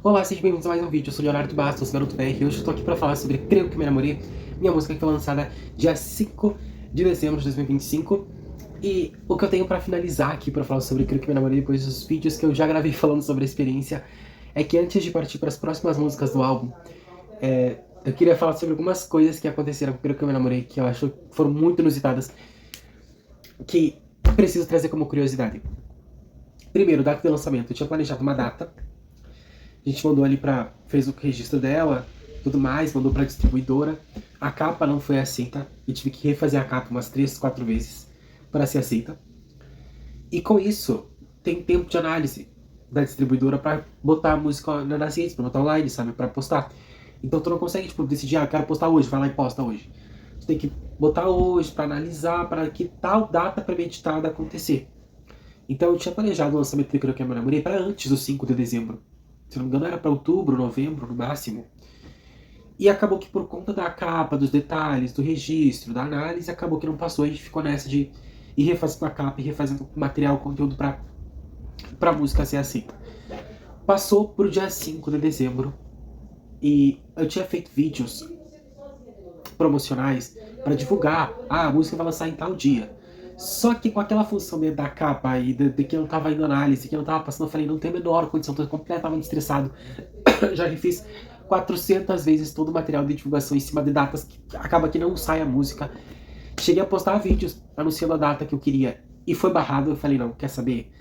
Olá, sejam bem-vindos a mais um vídeo. Eu sou Leonardo Bastos, Garoto BR, e hoje eu estou aqui para falar sobre Creio Que Me Namorei, minha música que foi lançada dia 5 de dezembro de 2025. E o que eu tenho para finalizar aqui para falar sobre Creio Que Me Namorei, depois dos vídeos que eu já gravei falando sobre a experiência, é que antes de partir para as próximas músicas do álbum, eu queria falar sobre algumas coisas que aconteceram com Creio Que Me Namorei, que eu acho que foram muito inusitadas, que preciso trazer como curiosidade. Primeiro, data de lançamento. Eu tinha planejado uma data. A gente mandou ali fez o registro dela, tudo mais, mandou pra distribuidora. A capa não foi aceita e tive que refazer a capa umas 3, 4 vezes para ser aceita. E com isso, tem tempo de análise da distribuidora para botar a música nas redes, pra botar online, sabe, para postar. Então tu não consegue, tipo, decidir, eu quero postar hoje, vai lá e posta hoje. Tu tem que botar hoje para analisar, para que tal data premeditada acontecer. Então eu tinha planejado o lançamento de Creio Que Me Namorei para antes do 5 de dezembro. Se não me engano era para outubro, novembro, no máximo. E acabou que por conta da capa, dos detalhes, do registro, da análise, acabou que não passou. A gente ficou nessa de ir refazendo a capa e refazendo material, conteúdo pra música ser aceita. Passou pro dia 5 de dezembro e eu tinha feito vídeos promocionais para divulgar, a música vai lançar em tal dia. Só que com aquela função da capa e de que não tava indo análise, que não tava passando, eu falei, não tem a menor condição, tô completamente estressado. Já refiz 400 vezes todo o material de divulgação em cima de datas que acaba que não sai a música. Cheguei a postar vídeos anunciando a data que eu queria e foi barrado. Eu falei, não, quer saber?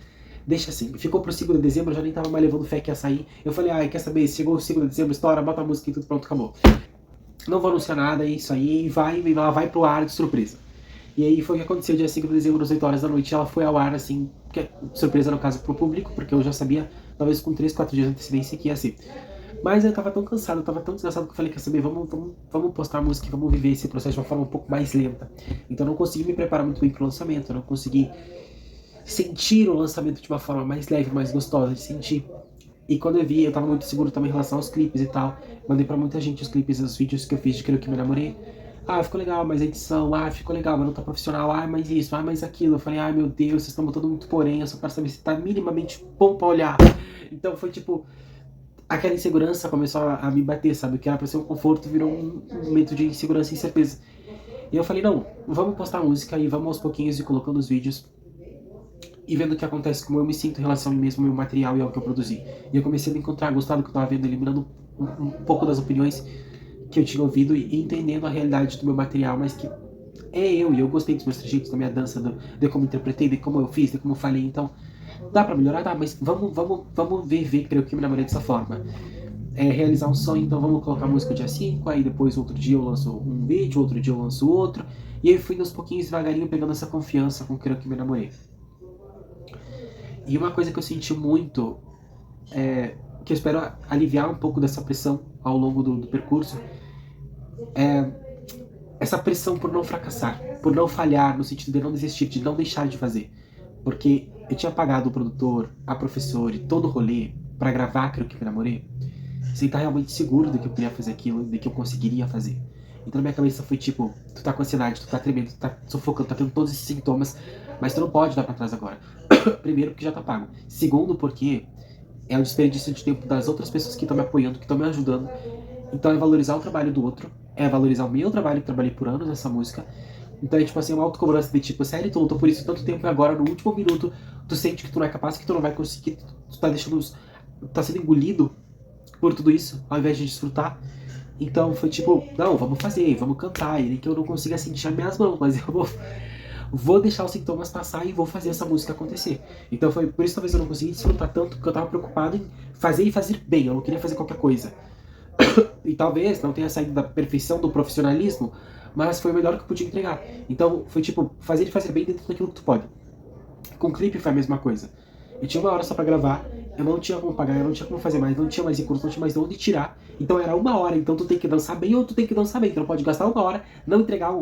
Deixa assim. Ficou pro 5 de dezembro, eu já nem tava mais levando fé que ia sair. Eu falei, quer saber? Chegou o 5 de dezembro, estoura, bota a música e tudo, pronto, acabou. Não vou anunciar nada, é isso aí, ela vai pro ar de surpresa. E aí foi o que aconteceu, dia 5 de dezembro, às 8 horas da noite, ela foi ao ar, assim, surpresa no caso pro público, porque eu já sabia, talvez com 3, 4 dias de antecedência que ia ser. Mas eu tava tão cansado, eu tava tão desgastado que eu falei, quer saber, vamos postar a música, vamos viver esse processo de uma forma um pouco mais lenta. Então eu não consegui me preparar muito bem pro lançamento, eu não consegui sentir o lançamento de uma forma mais leve, mais gostosa de sentir. E quando eu vi, eu tava muito seguro também em relação aos clipes e tal. Mandei pra muita gente os clipes, os vídeos que eu fiz de Creio Que Me Namorei. Ficou legal, mas a edição, ficou legal, mas não tá profissional, mas isso, mas aquilo. Eu falei, meu Deus, vocês estão botando muito porém, eu só quero saber se tá minimamente bom pra olhar. Então foi tipo, aquela insegurança começou a me bater, sabe? O que era pra ser um conforto virou um momento de insegurança e incerteza. E eu falei, não, vamos postar a música e vamos aos pouquinhos ir colocando os vídeos e vendo o que acontece, como eu me sinto em relação a mim mesmo, ao meu material e ao que eu produzi. E eu comecei a me encontrar, gostar do que eu tava vendo, eliminando um pouco das opiniões que eu tinha ouvido e entendendo a realidade do meu material, mas que é eu, e eu gostei dos meus trejeitos, da minha dança, de como interpretei, de como eu fiz, de como eu falei, então dá pra melhorar? Dá, mas vamos viver, Creio Que Me Namorei dessa forma. Realizar um sonho, então vamos colocar a música dia 5, aí depois outro dia eu lanço um vídeo, outro dia eu lanço outro, e aí fui aos pouquinhos, devagarinho, pegando essa confiança com Creio Que Me Namorei. E uma coisa que eu senti muito, que eu espero aliviar um pouco dessa pressão ao longo do percurso, é essa pressão por não fracassar, por não falhar, no sentido de não desistir, de não deixar de fazer. Porque eu tinha pagado o produtor, a professora e todo o rolê pra gravar Creio Que Me Namorei, sem estar realmente seguro de que eu queria fazer aquilo, de que eu conseguiria fazer. Então na minha cabeça foi tipo, tu tá com ansiedade, tu tá tremendo, tu tá sufocando, tá tendo todos esses sintomas, mas tu não pode dar pra trás agora. Primeiro, porque já tá pago. Segundo, porque é o desperdício de tempo das outras pessoas que estão me apoiando, que estão me ajudando. Então é valorizar o trabalho do outro, é valorizar o meu trabalho, que trabalhei por anos nessa música. Então é tipo assim, uma autocobrança de tipo, sério, tu lutou por isso tanto tempo e agora no último minuto tu sente que tu não é capaz, que tu não vai conseguir, tu tá deixando, tu tá sendo engolido por tudo isso, ao invés de desfrutar. Então foi tipo, não, vamos fazer, vamos cantar, e nem que eu não consiga sentir as minhas mãos, mas eu vou deixar os sintomas passar e vou fazer essa música acontecer. Então foi por isso talvez eu não consegui desfrutar tanto, porque eu tava preocupado em fazer e fazer bem, eu não queria fazer qualquer coisa. E talvez não tenha saído da perfeição do profissionalismo, mas foi o melhor que eu podia entregar. Então foi tipo, fazer e fazer bem dentro daquilo que tu pode. Com o clipe foi a mesma coisa. Eu tinha 1 hora só pra gravar, eu não tinha como pagar, eu não tinha como fazer mais, não tinha mais recurso, não tinha mais de onde tirar. Então era 1 hora, então tu tem que dançar bem ou tu tem que dançar bem. Tu não pode gastar 1 hora, não entregar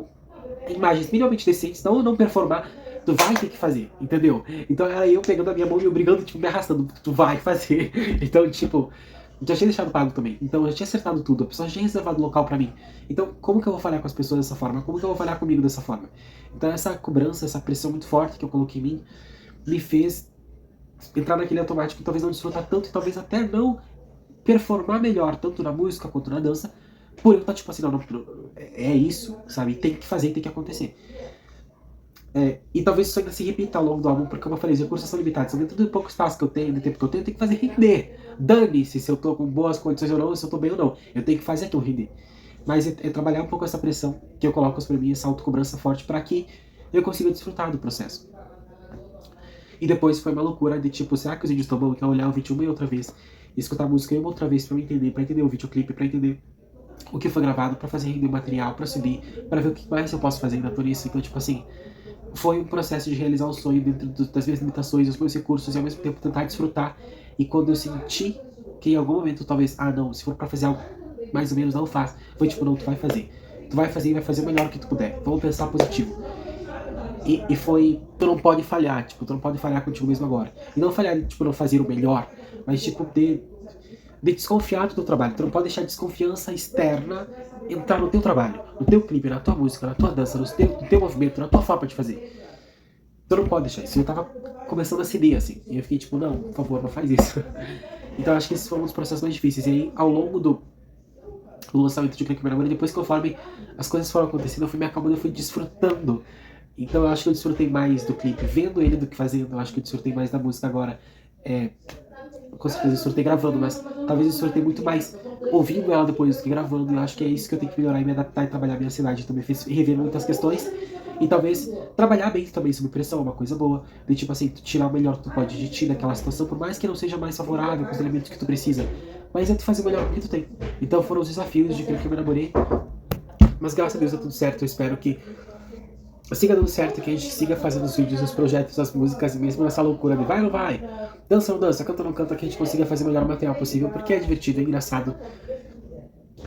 imagens minimamente decentes, não performar. Tu vai ter que fazer, entendeu? Então era eu pegando a minha mão e obrigando, tipo, me arrastando. Tu vai fazer. Então, tipo, já tinha deixado pago também. Então eu já tinha acertado tudo. A pessoa já tinha reservado local pra mim. Então, como que eu vou falhar com as pessoas dessa forma? Como que eu vou falhar comigo dessa forma? Então essa cobrança, essa pressão muito forte que eu coloquei em mim, me fez entrar naquele automático e talvez não desfrutar tanto e talvez até não performar melhor, tanto na música quanto na dança, por eu estar tipo assim, não, é isso, sabe? Tem que fazer, tem que acontecer. E talvez isso ainda se repita ao longo do álbum, porque como eu falei, os recursos são limitados. Então, dentro do pouco espaço que eu tenho, do tempo que eu tenho que fazer render. Dane-se se eu tô com boas condições ou não, se eu tô bem ou não. Eu tenho que fazer aquilo render. Mas é trabalhar um pouco essa pressão que eu coloco pra mim, essa autocobrança forte, para que eu consiga desfrutar do processo. E depois foi uma loucura de tipo, será que os vídeos estão bons? Então olhar o vídeo uma e outra vez, escutar a música uma outra vez pra eu entender, pra entender o videoclipe, pra entender o que foi gravado, pra fazer render o material, pra subir, pra ver o que mais eu posso fazer ainda por isso. Então, tipo assim, foi um processo de realizar um sonho dentro das minhas limitações, dos meus recursos, e ao mesmo tempo tentar desfrutar. E quando eu senti que em algum momento talvez, não, se for pra fazer algo mais ou menos, não faz. Foi tipo, não, tu vai fazer. Tu vai fazer e vai fazer o melhor que tu puder. Vamos pensar positivo. E foi, tu não pode falhar, tipo, tu não pode falhar contigo mesmo agora. E não falhar, tipo, não fazer o melhor, mas tipo, de desconfiar do teu trabalho. Tu não pode deixar desconfiança externa entrar no teu trabalho, no teu clipe, na tua música, na tua dança, no teu movimento, na tua forma de fazer. Tu não pode deixar isso. Eu tava começando a ceder, assim. E eu fiquei tipo, não, por favor, não faz isso. Então acho que esse foi um dos processos mais difíceis. E aí, ao longo do lançamento de Clique Meu, depois que conforme as coisas foram acontecendo, eu fui me acalmando, eu fui desfrutando. Então eu acho que eu desfrutei mais do clipe vendo ele do que fazendo. Eu acho que eu desfrutei mais da música agora. Com certeza eu desfrutei gravando, mas talvez eu desfrutei muito mais ouvindo ela depois do que gravando. E eu acho que é isso que eu tenho que melhorar e me adaptar e trabalhar minha ansiedade. Também fez rever muitas questões. E talvez trabalhar bem também sob pressão é uma coisa boa. De tipo assim, tu tirar o melhor que tu pode de ti naquela situação, por mais que não seja mais favorável com os elementos que tu precisa. Mas é tu fazer o melhor que tu tem. Então foram os desafios de que eu me namorei. Mas graças a Deus deu tudo certo. Eu espero que siga dando certo, que a gente siga fazendo os vídeos, os projetos, as músicas, e mesmo nessa loucura de vai ou não vai, dança ou não dança, canta ou não canta, que a gente consiga fazer o melhor material possível, porque é divertido, é engraçado.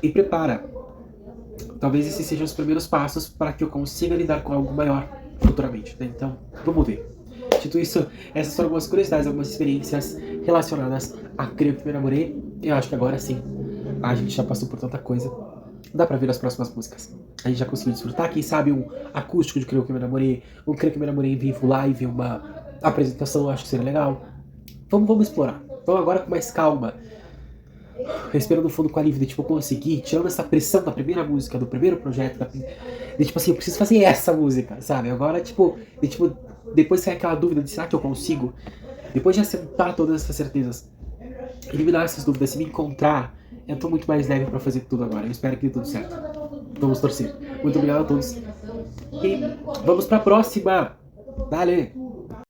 E prepara. Talvez esses sejam os primeiros passos para que eu consiga lidar com algo maior futuramente, né? Então, vamos ver. Dito isso, essas foram algumas curiosidades, algumas experiências relacionadas a Creio Que Me Namorei. Eu acho que agora sim, a gente já passou por tanta coisa. Dá pra ver as próximas músicas. A gente já conseguiu desfrutar, quem sabe um acústico de Creio Que Me Namorei, um Creio Que Me Namorei em vivo, live, uma apresentação, acho que seria legal. Vamos explorar. Vamos agora com mais calma. Respirando fundo com alívio, de tipo, conseguir, tirando essa pressão da primeira música, do primeiro projeto, de tipo assim, eu preciso fazer essa música, sabe? Agora, tipo, depois sai aquela dúvida de será que eu consigo? Depois de assentar todas essas certezas, eliminar essas dúvidas, se me encontrar, eu tô muito mais leve pra fazer tudo agora. Eu espero que dê tudo certo. Vamos torcer. Muito obrigado a todos. E vamos pra próxima. Dale!